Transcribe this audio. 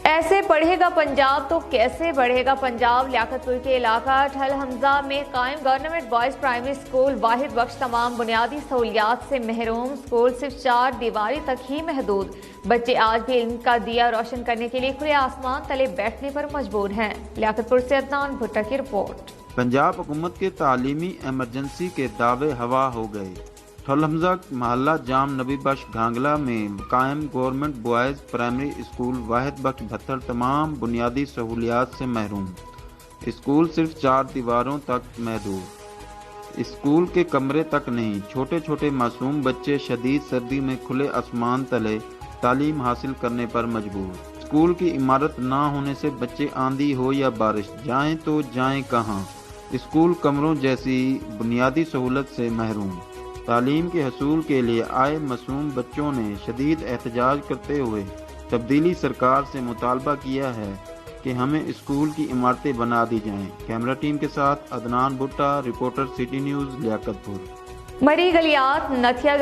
ایسے پڑھے گا پنجاب تو کیسے بڑھے گا پنجاب۔ لیاقت پور کے علاقہ ٹھل حمزہ میں قائم گورنمنٹ بوائز پرائمری اسکول واحد بخش تمام بنیادی سہولیات سے محروم۔ اسکول صرف 4 دیواری تک ہی محدود۔ بچے آج بھی علم کا دیا روشن کرنے کے لیے کھلے آسمان تلے بیٹھنے پر مجبور ہیں۔ لیاقت پور سے عدنان بھٹا کی رپورٹ۔ پنجاب حکومت کے تعلیمی ایمرجنسی کے دعوے ہوا ہو گئے۔ ٹھل حمزہ محلہ جام نبی بخش گھانگلہ میں قائم گورنمنٹ بوائز پرائمری اسکول واحد بخش بھتر تمام بنیادی سہولیات سے محروم۔ اسکول صرف 4 دیواروں تک محدود۔ اسکول کے کمرے تک نہیں، چھوٹے چھوٹے معصوم بچے شدید سردی میں کھلے آسمان تلے تعلیم حاصل کرنے پر مجبور۔ اسکول کی عمارت نہ ہونے سے بچے آندھی ہو یا بارش جائیں تو جائیں کہاں۔ اسکول کمروں جیسی بنیادی سہولت سے محروم۔ تعلیم کے حصول کے لیے آئے معصوم بچوں نے شدید احتجاج کرتے ہوئے تبدیلی سرکار سے مطالبہ کیا ہے کہ ہمیں اسکول کی عمارتیں بنا دی جائیں۔ کیمرہ ٹیم کے ساتھ عدنان بھٹا، رپورٹر سٹی نیوز، لیاقت پور۔ مری گلیات نتھیا